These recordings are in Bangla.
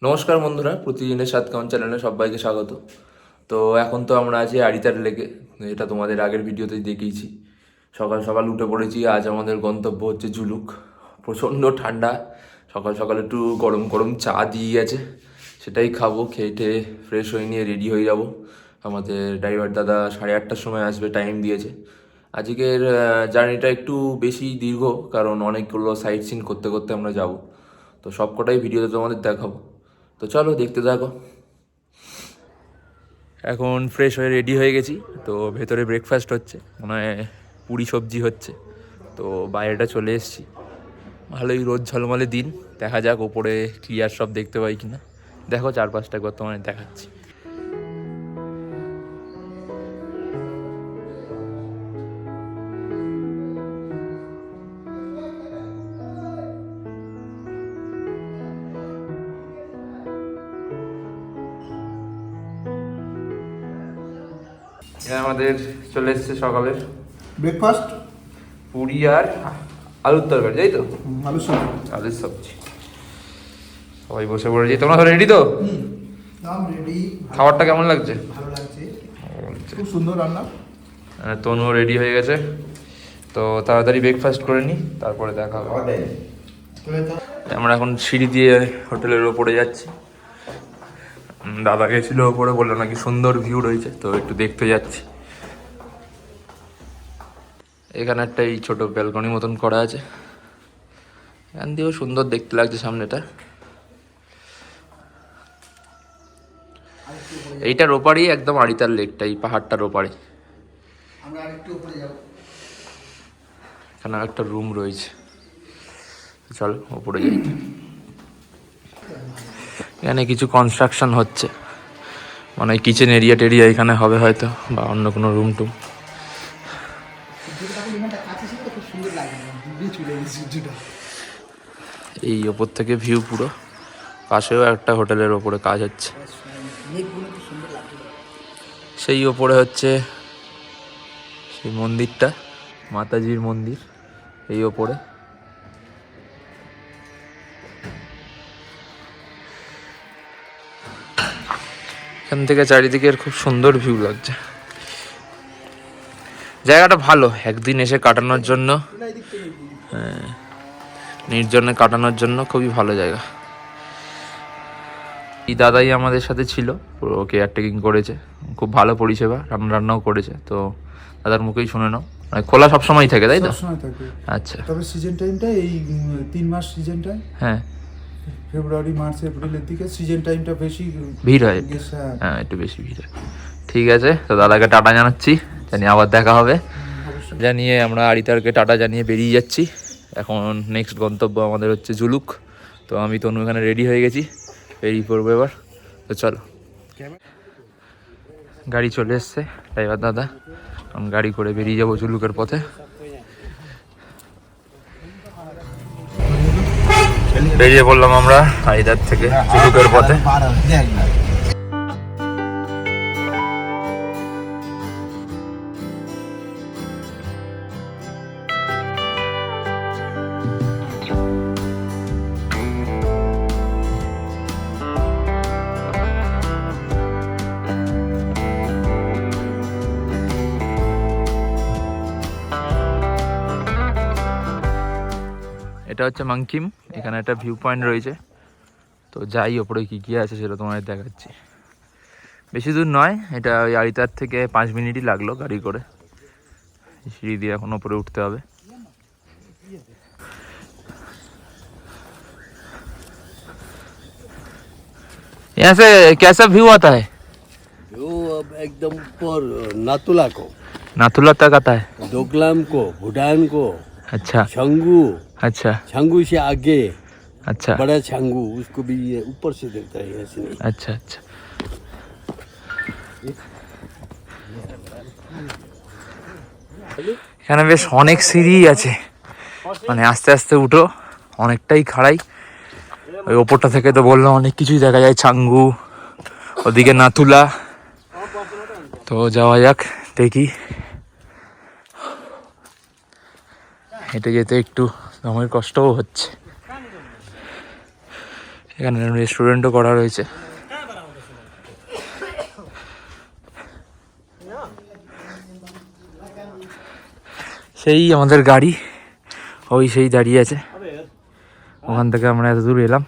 নমস্কার বন্ধুরা, প্রতিদিনের স্বাদ কেমন চ্যানেলে সবাইকে স্বাগত। তো এখন তো আমরা আছি আড়িতার লেকে, এটা তোমাদের আগের ভিডিওতেই দেখিয়েছি। সকাল সকাল উঠে পড়েছি। আজ আমাদের গন্তব্য হচ্ছে ঝুলুক। প্রচণ্ড ঠান্ডা, সকাল সকাল একটু গরম গরম চা দিয়ে গেছে, সেটাই খাবো। খেয়ে টেয়ে ফ্রেশ হয়ে নিয়ে রেডি হয়ে যাব। আমাদের ড্রাইভার দাদা 8:30টার সময় আসবে, টাইম দিয়েছে। আজকের জার্নিটা একটু বেশি দীর্ঘ, কারণ অনেকগুলো সাইট সিন করতে করতে আমরা যাব। তো সবকটাই ভিডিওতে তোমাদের দেখাবো, তো চলো দেখতে থাকো। এখন ফ্রেশ হয়ে রেডি হয়ে গেছি, তো ভেতরে ব্রেকফাস্ট হচ্ছে, মানে পুরি সবজি হচ্ছে। তো বাইরেটা চলে এসেছি। ভালোই রোদ ঝলমলে দিন, দেখা যাক ওপরে ক্লিয়ার সব দেখতে পাই কিনা। দেখো চারপাশটা একবার তোমায় দেখাচ্ছি। আমাদের চলে এসছে সকালের ব্রেকফাস্ট, পুরি আর আলুর তরকারি, তাই তো? আলুর সবজি। সবাই বসে পড়েছি। তোমরা রেডি তো? রেডি। খাবারটা কেমন লাগছে? ভালো লাগছে, খুব সুন্দর রান্না। তনু রেডি হয়ে গেছে, তো তাড়াতাড়ি ব্রেকফাস্ট করে নিই, তারপরে দেখা হবে। আমরা এখন সিঁড়ি দিয়ে হোটেলের ওপরে যাচ্ছি। দাদা গেছিল ওপরে, বললো নাকি সুন্দর ভিউ রয়েছে, তো একটু দেখতে যাচ্ছি। এখানে একটা এই ছোট ব্যালকনি মতন করা আছে, এখান দিয়েও সুন্দর দেখতে লাগছে সামনেটা। এইটার ওপারই একদম আড়িতার লেকটা, এই পাহাড়টার ওপারে। এখানে একটা রুম রয়েছে, চলো ওপরে যাই। এখানে কিছু কনস্ট্রাকশন হচ্ছে, মানে কিচেন এরিয়া টেরিয়া এখানে হবে হয়তো, বা অন্য কোনো রুম টুম। এই ওপর থেকে ভিউ পুরো। পাশেও একটা হোটেলের ওপরে কাজ হচ্ছে, সেই ওপরে হচ্ছে সেই মন্দিরটা, মাতাজির মন্দির, এই ওপরে। এখান থেকে চারিদিকের খুব সুন্দর ভিউ লাগছে। জায়গাটা ভালো, একদিন এসে কাটানোর জন্য, নির্জনে কাটানোর জন্য খুবই ভালো জায়গা। এই দাদাই আমাদের সাথে ছিল, পুরো কেয়ারটেকিং করেছে, খুব ভালো পরিষেবা, রান্নাও করেছে। তো দাদার মুখেই শুনে নাও, মানে খোলা সবসময় থাকে, তাই তো? সবসময় থাকে। আচ্ছা, তবে সিজন টাইমটা এই 3 মাস সিজনটা, হ্যাঁ, ফেব্রুয়ারি মার্চ এপ্রিলের দিকে সিজন টাইমটা বেশি ভিড় হয়। হ্যাঁ, একটু বেশি ভিড় হয়। ঠিক আছে, তো দাদাকে টাটা জানাচ্ছি, জানি আবার দেখা হবে। জানিয়ে আমরা আড়িতারকে টাটা জানিয়ে বেরিয়ে যাচ্ছি। এখন নেক্সট গন্তব্য আমাদের হচ্ছে ঝুলুক। তো আমি তনু এখানে রেডি হয়ে গেছি, বেরিয়ে পড়বো এবার। তো চলো, গাড়ি চলে এসছে, ড্রাইভার দাদা। আমি গাড়ি করে বেরিয়ে যাবো ঝুলুকের পথে। বেরিয়ে পড়লাম আমরা আড়িতার থেকে ঝুলুকের পথে। এটা হচ্ছে মাংকিম, এখানে একটা ভিউ পয়েন্ট রয়েছে। তো যাই ওপরে কী কী আছে সেটা তোমাদের দেখাচ্ছি। বেশি দূর নয়, এটা ওই আড়িতার থেকে 5 মিনিটই লাগলো গাড়ি করে। সিঁড়ি দিয়ে এখন ওপরে উঠতে হবে। यहाँ से कैसा व्यू आता है? वो अब एकदम ऊपर नातुला को, नाथुला तक आता है। डोकलाम को, भूटान को, अच्छा छंगू, अच्छा छंगू से आगे अच्छा बड़ा छंगू, उसको भी ये ऊपर से देखता है, ऐसे नहीं। अच्छा अच्छा। এখানে বেশ অনেক সিঁড়ি আছে, মানে আস্তে আস্তে উঠো, অনেকটাই খাড়াই। ওই ওপরটা থেকে তো বললাম অনেক কিছুই দেখা যায়, ছাঙ্গু, ওদিকে নাথুলা। তো যাওয়া যাক, দেখি। হেঁটে যেতে একটু আমার কষ্টও হচ্ছে। এখানে রেস্টুরেন্টও করা রয়েছে। সেই আমাদের গাড়ি ওই সেই দাঁড়িয়ে আছে, ওখান থেকে আমরা এত দূর এলাম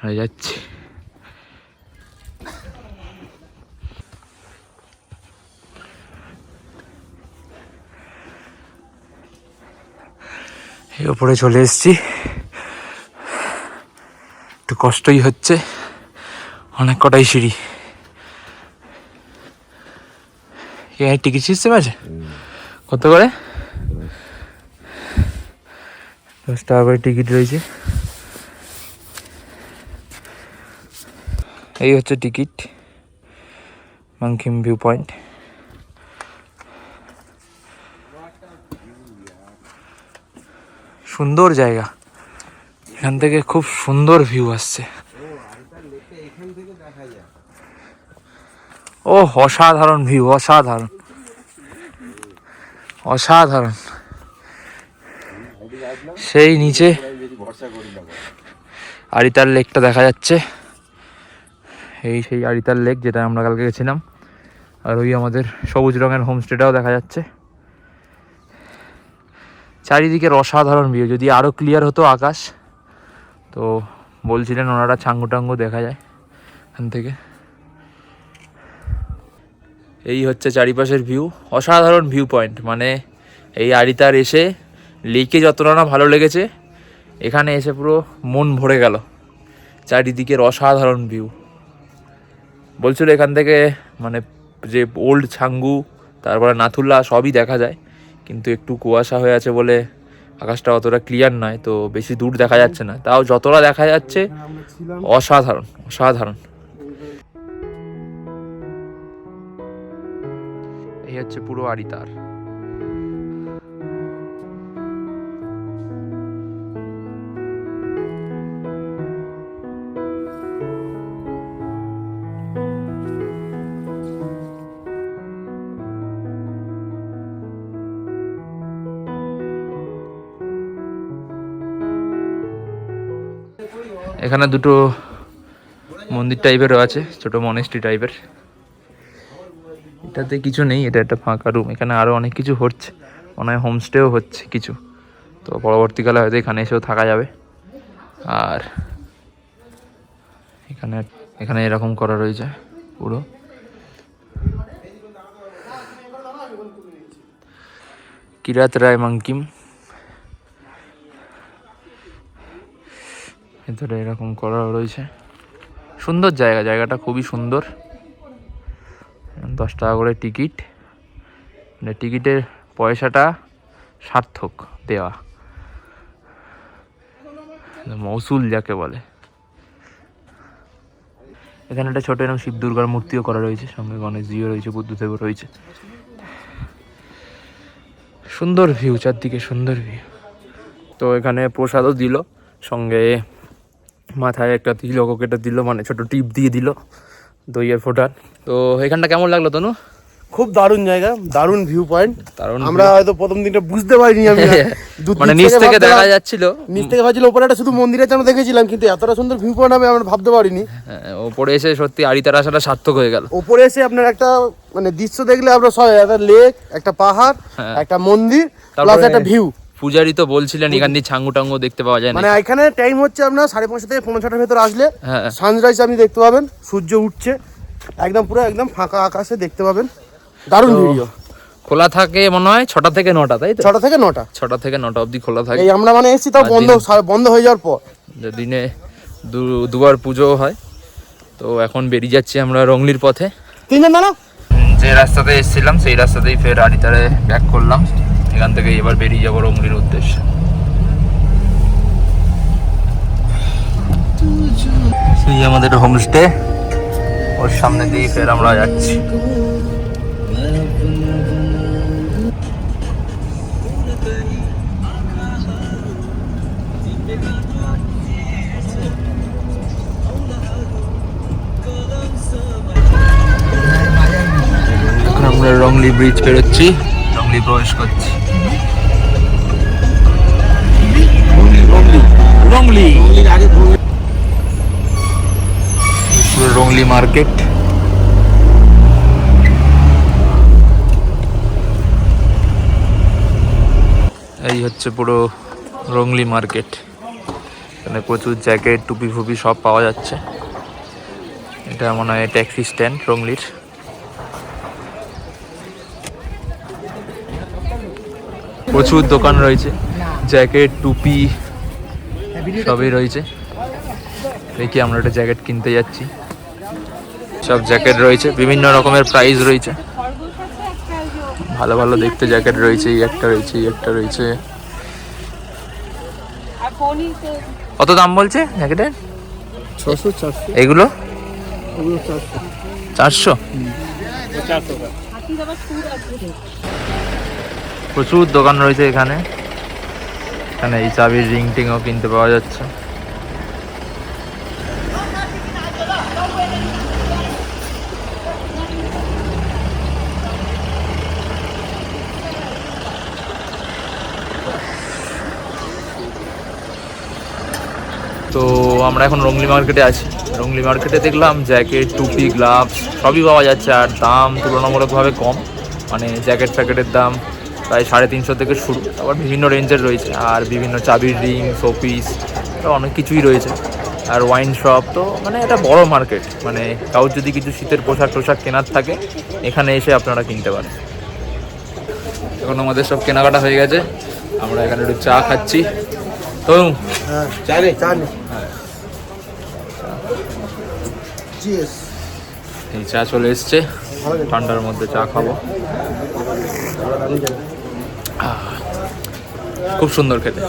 আর যাচ্ছি। এই ওপরে চলে এসেছি, একটু কষ্টই হচ্ছে, অনেক কটাই সিঁড়ি। এখানে টিকিট সিস্টেম আছে? কত করে? 10 টাকা করে টিকিট রয়েছে। এই হচ্ছে টিকিট, মাংকিম ভিউ পয়েন্ট। সুন্দর জায়গা, এখান থেকে খুব সুন্দর ভিউ আসছে। ও অসাধারণ ভিউ, অসাধারণ অসাধারণ। সেই নিচে আড়িতার লেকটা দেখা যাচ্ছে, এই সেই আড়িতার লেক যেটা আমরা কালকে গেছিলাম। আর ওই আমাদের সবুজ রঙের হোমস্টেটাও দেখা যাচ্ছে। চারিদিকের অসাধারণ ভিউ। যদি আরও ক্লিয়ার হতো আকাশ, তো বলছিলেন ওনারা ছাঙ্গু টাঙ্গু দেখা যায় এখান থেকে। এই হচ্ছে চারিপাশের ভিউ, অসাধারণ ভিউ পয়েন্ট। মানে এই আড়িতার এসে লেকে যতটা না ভালো লেগেছে, এখানে এসে পুরো মন ভরে গেল। চারিদিকের অসাধারণ ভিউ। বলছিল এখান থেকে মানে যে ওল্ড ছাঙ্গু, তারপরে নাথুলা সবই দেখা যায়, কিন্তু একটু কুয়াশা হয়ে আছে বলে আকাশটা অতটা ক্লিয়ার নয়, তো বেশি দূর দেখা যাচ্ছে না। তাও যতটা দেখা যাচ্ছে অসাধারণ অসাধারণ। এই হচ্ছে পুরো আড়িতার। এখানে দুটো মন্দির টাইপেরও আছে, ছোট মনেস্ট্রি টাইপের। এটাতে কিছু নেই, এটা একটা ফাঁকা রুম। এখানে আরও অনেক কিছু হচ্ছে, মনে হয় হোমস্টেও হচ্ছে কিছু। তো পরবর্তীকালে হয়তো এখানে এসেও থাকা যাবে। আর এখানে এখানে এরকম করা রয়েছে পুরো। কিরাত রায় মাংকিম, ভেতরে এরকম করা রয়েছে। সুন্দর জায়গা, জায়গাটা খুবই সুন্দর। 10 টাকা করে টিকিট, মানে টিকিটের পয়সাটা সার্থক দেওয়া, মৌসুল যাকে বলে। এখানে একটা ছোট এরকম শিব দুর্গার মূর্তিও করা রয়েছে, সঙ্গে গণেশজিও রয়েছে, বুদ্ধদেবও রয়েছে। সুন্দর ভিউ, চারদিকে সুন্দর ভিউ। তো এখানে প্রসাদও দিল, সঙ্গে মাথায় একটা তিলক কেটে দিল, মানে ছোট টিপ দিয়ে দিল দইয়ের ফোঁটার। তো এখানটা কেমন লাগলো তনু? খুব দারুণ জায়গা, দারুণ ভিউ পয়েন্ট। দারুণ। আমরা হয়তো প্রথম দিনটা বুঝতে পারিনি, আমি মানে নিচ থেকে দেখা যাচ্ছিল, নিচ থেকে ভাবছিল ওপরে একটা শুধু মন্দিরের জন্য দেখেছিলাম, কিন্তু এতটা সুন্দর ভিউ পয়েন্ট আমি আমরা ভাবতে পারিনি। ওপরে এসে সত্যি আড়িতার আসাটা সার্থক হয়ে গেল। ওপরে এসে আপনার একটা মানে দৃশ্য দেখলে আমরা একটা লেক, একটা পাহাড়, একটা মন্দির, প্লাস একটা ভিউ, পূজারি তো বলছিলেন এখান দিয়ে ছাঙ্গু টাঙ্গু দেখতে পাওয়া যায় না। মানে এখানে টাইম হচ্ছে আপনার 5:30 থেকে 5:45 ভেতর আসলে হ্যাঁ। সানরাইজ আপনি দেখতে পাবেন, সূর্য উঠছে একদম পুরো একদম ফাঁকা আকাশে দেখতে পাবেন, দারুণ ভিডিও। খোলা থাকে মনে হয় 6টা থেকে 9টা, তাই তো? 6টা থেকে 9টা, 6টা থেকে 9টা অবধি খোলা থাকে। এই আমরা মানে এসেছি তাও বন্ধ হয়ে যাওয়ার পর। দিনে দুবার পুজো হয়। তো এখন বেরিয়ে যাচ্ছি আমরা রংলির পথে। তিনজন না, যে রাস্তাতে এসেছিলাম সেই রাস্তাতেই ফের আড়িতারে ব্যাক করলাম। এখান থেকে এবার বেরিয়ে যাবো রংলির উদ্দেশ্যে। সেই আমাদের হোমস্টে, ওর সামনে দিয়ে ফের আমরা যাচ্ছি। এখন আমরা রংলি ব্রিজ পেরোচ্ছি, রংলি প্রবেশ করছি। রংলি পুরো রংলি মার্কেট। এই হচ্ছে পুরো রংলি মার্কেট। এখানে প্রচুর জ্যাকেট টুপি ফুপি সব পাওয়া যাচ্ছে। এটা মনে হয় ট্যাক্সি স্ট্যান্ড রংলির। প্রচুর দোকান রয়েছে, জ্যাকেট টুপি সবই রয়েছে। দেখি আমরা একটা জ্যাকেট কিনতে যাচ্ছি। সব জ্যাকেট রয়েছে, বিভিন্ন রকমের প্রাইস রয়েছে, ভালো ভালো দেখতে জ্যাকেট রয়েছে। এই একটা রয়েছে, এই একটা রয়েছে। কত দাম বলছে জ্যাকেটের? 600 এগুলো 400 400। প্রচুর দোকান রয়েছে এখানে। এখানে এই চাবির রিং টিংও কিনতে পাওয়া যাচ্ছে। তো আমরা এখন রংলি মার্কেটে আছি। রংলি মার্কেটে দেখলাম জ্যাকেট টুপি গ্লাভস সবই পাওয়া যাচ্ছে, আর দাম তুলনামূলকভাবে কম। মানে জ্যাকেট ফ্যাকেটের দাম প্রায় 350 থেকে শুরু, আবার বিভিন্ন রেঞ্জের রয়েছে। আর বিভিন্ন চাবির রিং শোপিস অনেক কিছুই রয়েছে, আর ওয়াইন শপ। তো মানে এটা বড় মার্কেট, মানে কারোর যদি কিছু শীতের পোশাক টোশাক কেনার থাকে এখানে এসে আপনারা কিনতে পারেন। এখন আমাদের সব কেনাকাটা হয়ে গেছে, আমরা এখানে একটু চা খাচ্ছি। তো হ্যাঁ চা নে চিয়ার্স। এই চা চলে এসছে, ঠান্ডার মধ্যে চা খাবো। খুব সুন্দর খেতে।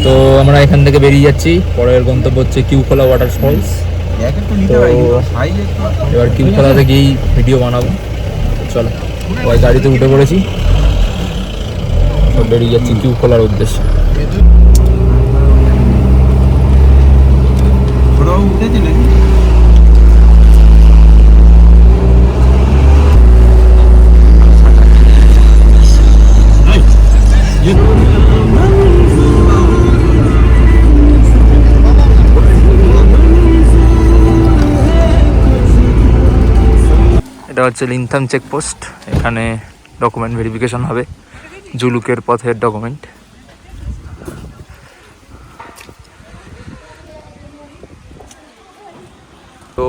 তো আমরা এখান থেকে বেরিয়ে যাচ্ছি, পরের গন্তব্য হচ্ছে কিউখোলা ওয়াটারফলস। তো এবার কিউখোলা থেকেই ভিডিও বানাবো। চলো, ওই গাড়িতে উঠে পড়েছি, সব বেরিয়ে যাচ্ছি কিউখোলার উদ্দেশ্যে। এটা হচ্ছে লিনথাম চেকপোস্ট। এখানে ডকুমেন্ট ভেরিফিকেশন হবে, জুলুকের পথের ডকুমেন্ট। তো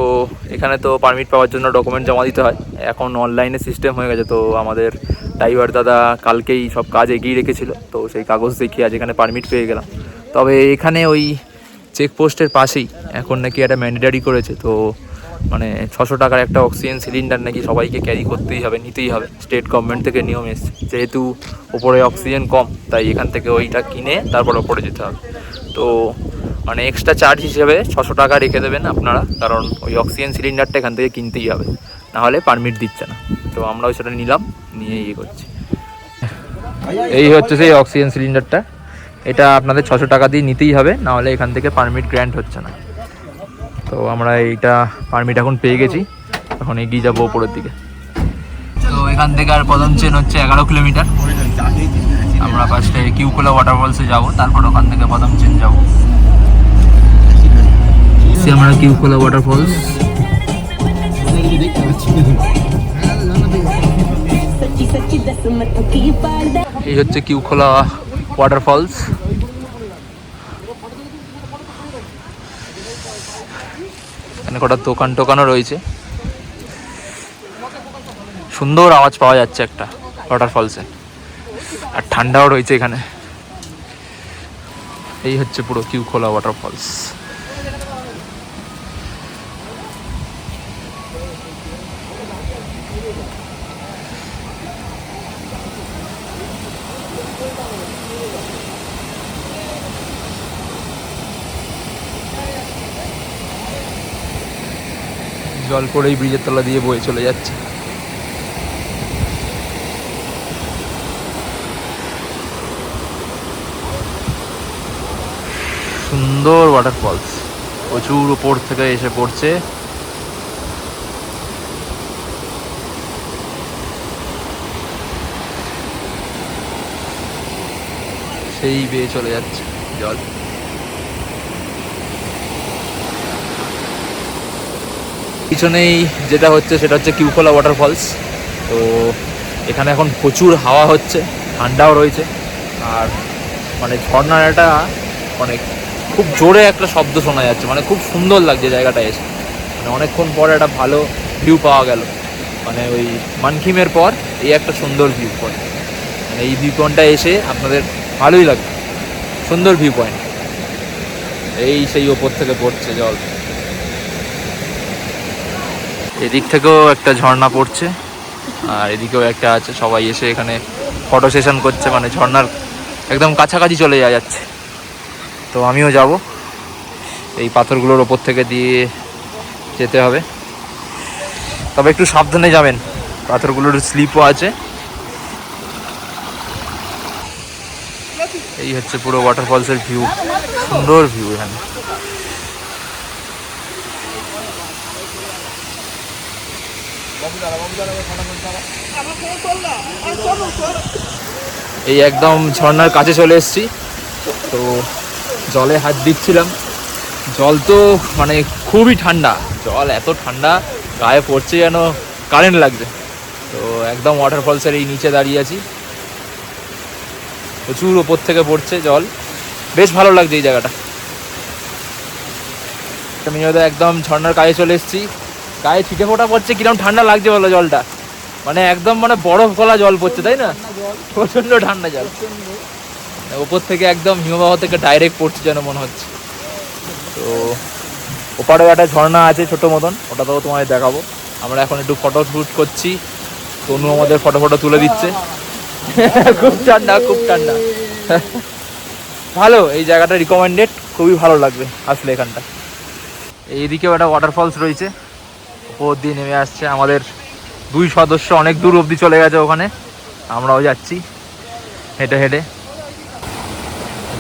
এখানে তো পারমিট পাওয়ার জন্য ডকুমেন্ট জমা দিতে হয়। এখন অনলাইনে সিস্টেম হয়ে গেছে। তো আমাদের ড্রাইভার দাদা কালকেই সব কাজ এগিয়ে রেখেছিল, তো সেই কাগজ দেখিয়ে আজ এখানে পারমিট পেয়ে গেলাম। তবে এখানে ওই চেকপোস্টের পাশেই এখন নাকি একটা ম্যান্ডেটারি করেছে। তো মানে 600 টাকার একটা অক্সিজেন সিলিন্ডার নাকি সবাইকে ক্যারি করতেই হবে, নিতেই হবে। স্টেট গভর্নমেন্ট থেকে নিয়ম এসছে, যেহেতু ওপরে অক্সিজেন কম তাই এখান থেকে ওইটা কিনে তারপর ওপরে যেতে হবে। তো মানে এক্সট্রা চার্জ হিসেবে 600 টাকা রেখে দেবেন আপনারা, কারণ ওই অক্সিজেন সিলিন্ডারটা এখান থেকে কিনতেই হবে, নাহলে পারমিট দিচ্ছে না। তো আমরাও সেটা নিলাম, নিয়ে ইয়ে করছি। এই হচ্ছে সেই অক্সিজেন সিলিন্ডারটা, এটা আপনাদের 600 টাকা দিয়ে নিতেই হবে, নাহলে এখান থেকে পারমিট গ্র্যান্ট হচ্ছে না। তো আমরা এইটা পারমিট এখন পেয়ে গেছি, এখন এগিয়ে যাবো ওপরের দিকে। তো এখান থেকে আর প্রথম চেন হচ্ছে 11 কিলোমিটার। আমরা ফার্স্টে কিউখোলা ওয়াটারফলসে যাবো, তারপর ওখান থেকে প্রথম চেন যাবো। আমরা কিউখোলা ওয়াটারফলস। এই হচ্ছে কিউখোলা ওয়াটারফলস। এখানে কটা দোকান টোকানও রয়েছে, সুন্দর আওয়াজ পাওয়া যাচ্ছে একটা ওয়াটারফলসে, আর ঠান্ডাও রয়েছে এখানে। এই হচ্ছে পুরো কিউখোলা ওয়াটারফলস। জল পড়েই ব্রিজের তলা দিয়ে বয়ে চলে যাচ্ছে। সুন্দর ওয়াটারফলস, প্রচুর উপর থেকে এসে পড়ছে। সেই বেয়ে চলে যাচ্ছে জল। পিছনেই যেটা হচ্ছে সেটা হচ্ছে কিউখোলা ওয়াটারফলস। তো এখানে এখন প্রচুর হাওয়া হচ্ছে, ঠান্ডাও রয়েছে, আর মানে ঝর্ণার একটা মানে খুব জোরে একটা শব্দ শোনা যাচ্ছে, মানে খুব সুন্দর লাগছে জায়গাটা এসে। মানে অনেকক্ষণ পরে একটা ভালো ভিউ পাওয়া গেল, মানে ওই মানকিমের পর এই একটা সুন্দর ভিউ পয়েন্ট। মানে এই ভিউ পয়েন্টটা এসে আপনাদের ভালোই লাগবে, সুন্দর ভিউ পয়েন্ট। এই সেই ওপর থেকে পড়ছে জল, এদিক থেকেও একটা ঝর্ণা পড়ছে আর এদিকেও একটা আছে। সবাই এসে এখানে ফটো সেশন করছে, মানে ঝর্ণার একদম কাছাকাছি চলে যাচ্ছে। তো আমিও যাব, এই পাথরগুলোর ওপর থেকে দিয়ে যেতে হবে, তবে একটু সাবধানে যাবেন, পাথরগুলোর স্লিপও আছে। এই হচ্ছে পুরো ওয়াটারফলসের ভিউ, সুন্দর ভিউ এখানে। এই একদম ঝর্ণার কাছে চলে এসেছি, তো জলে হাত দিচ্ছিলাম। জল তো মানে খুবই ঠান্ডা, জল এত ঠান্ডা গায়ে পড়ছে যেন কারেন্ট লাগছে। তো একদম ওয়াটারফলসের এই নিচে দাঁড়িয়ে আছি, প্রচুর ওপর থেকে পড়ছে জল, বেশ ভালো লাগছে এই জায়গাটা। আমি হয়তো একদম ঝর্ণার কাছে চলে এসেছি, গায়ে ছিটে ফোটা পড়ছে, কিরকম ঠান্ডা লাগছে বলো জলটা, মানে একদম মানে বরফ গলা জল পড়ছে, তাই না? প্রচন্ড ঠান্ডা জল, ওপর থেকে একদম হিমবাহ থেকে ডাইরেক্ট পড়ছে যেন মনে হচ্ছে। তো ওপারেও একটা ঝর্ণা আছে ছোট মতন, ওটা তো তোমায় দেখাবো। আমরা এখন একটু ফটো শ্যুট করছি, তনু আমাদের ফটো তুলে দিচ্ছে। খুব ঠান্ডা, খুব ঠান্ডা। ভালো, এই জায়গাটা রিকমেন্ডেড, খুবই ভালো লাগবে আসলে এখানটা। এইদিকেও একটা ওয়াটারফলস রয়েছে, ওপর দিয়ে নেমে আসছে। আমাদের 2 সদস্য অনেক দূর অবধি চলে গেছে ওখানে, আমরাও যাচ্ছি হেঁটে হেঁটে।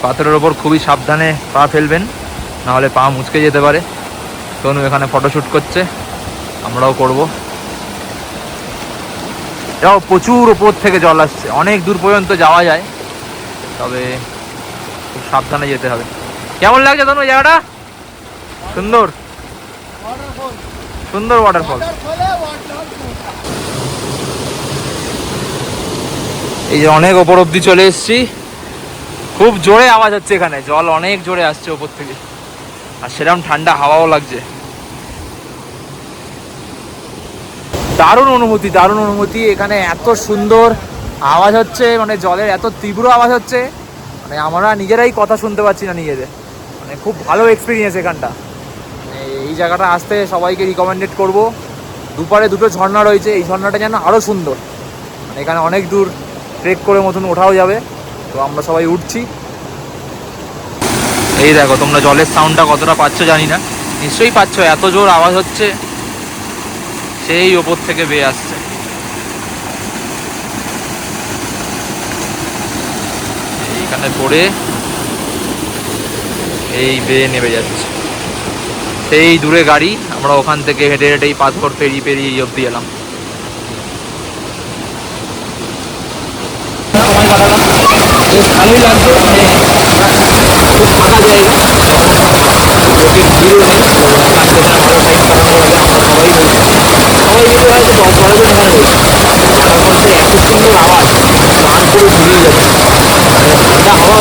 পাথরের ওপর খুবই সাবধানে পা ফেলবেন, নাহলে পা মুচকে যেতে পারে। তনু এখানে ফটোশ্যুট করছে, আমরাও করব। যাও, প্রচুর ওপর থেকে জল আসছে, অনেক দূর পর্যন্ত যাওয়া যায়, তবে খুব সাবধানে যেতে হবে। কেমন লাগছে তনু জায়গাটা? সুন্দর, সুন্দর ওয়াটারফল। এই যে অনেক ওপর অব্দি চলে এসেছি, খুব জোরে আওয়াজ হচ্ছে এখানে, জল অনেক জোরে আসছে ওপর থেকে, আর সেরকম ঠান্ডা হাওয়াও লাগছে। দারুণ অনুভূতি, দারুণ অনুভূতি। এখানে এত সুন্দর আওয়াজ হচ্ছে, মানে জলের এত তীব্র আওয়াজ হচ্ছে, মানে আমরা নিজেরাই কথা শুনতে পাচ্ছি না নিজেদের। মানে খুব ভালো এক্সপিরিয়েন্স এখানটা। এই জায়গাটা আসতে সবাইকে রিকমেন্ডেড করব। দুপারে 2টো ঝর্ণা রয়েছে, এই ঝর্ণাটা যেন আরও সুন্দর। মানে এখানে অনেক দূর ট্রেক করে মতন ওঠাও যাবে, তো আমরা সবাই উঠছি। এই দেখো তোমরা জলের সাউন্ডটা কতটা পাচ্ছ জানি না, নিশ্চয়ই পাচ্ছ, এত জোর আওয়াজ হচ্ছে, সেই ওপর থেকে বেয়ে আসছে। এইখানে পড়ে এই বেয়ে নেমে যাচ্ছে, সেই দূরে গাড়ি, আমরা ওখান থেকে হেঁটে হেঁটে এই পাথর পেরিয়ে পেরিয়ে এই অব্দি এলাম। সময় কাটালাম, বেশ ভালোই লাগছে, মানে খুব ফাঁকা জায়গা, লোকের ভিড়ও নেই। আজকে ভালো টাইম কাটানো যাবে, আমরা সবাই বলছি, সবাই মিলে হয়তো 10-12 জন এখানে রয়েছে। ওয়াটারফলসের এত সুন্দর আওয়াজ, কান পুরো ঘুরিয়ে যাচ্ছে, মানে ঠান্ডা হাওয়া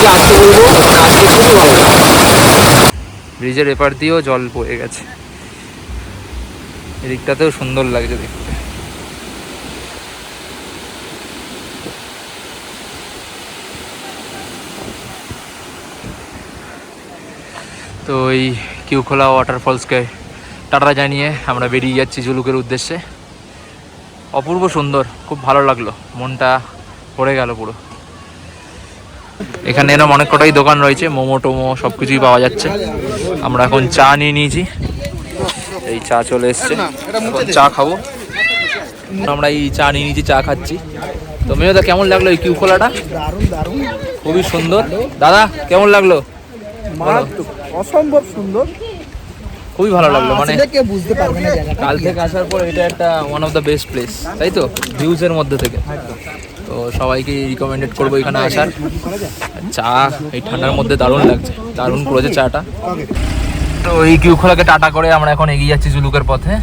সবাইকে আসতে বলবো, আজকে খুবই ভালো লাগবে। ব্রিজের এপার দিয়েও জল বয়ে গেছে, এদিকটাতেও সুন্দর লাগছে দেখতে। তো এই কিউখোলা ওয়াটারফলসকে টাটা জানিয়ে আমরা বেরিয়ে যাচ্ছি ঝুলুকের উদ্দেশ্যে। অপূর্ব সুন্দর, খুব ভালো লাগলো, মনটা ভরে গেল পুরো। এখানে এরকম অনেক কটাই দোকান রয়েছে, মোমো টোমো সব কিছুই পাওয়া যাচ্ছে। আমরা এখন চা নিয়ে নিয়েছি, এই চা চলে এসছে, এখন চা খাবো। আমরা এই চা নিয়ে নিয়েছি, চা খাচ্ছি। তো মেয়েদা কেমন লাগলো এই কিউখোলাটা? দারুণ দারুণ, খুবই সুন্দর। দাদা কেমন লাগলো? অসম্ভব সুন্দর, খুবই ভালো লাগলো, মানে কেউ বুঝতে পারবে না জায়গাটা। কাল থেকে আসার পর এটা একটা one of the best place, তাই তো, ভিউজের মধ্যে থেকে। তো সবাইকে রিকমেন্ডেড করবো এখানে আসার। চা এই ঠান্ডার মধ্যে দারুণ লাগছে, দারুণ করেছে চাটা। তো এই কিউখোলাকে টাটা করে আমরা এখন এগিয়ে যাচ্ছি জুলুকের পথে।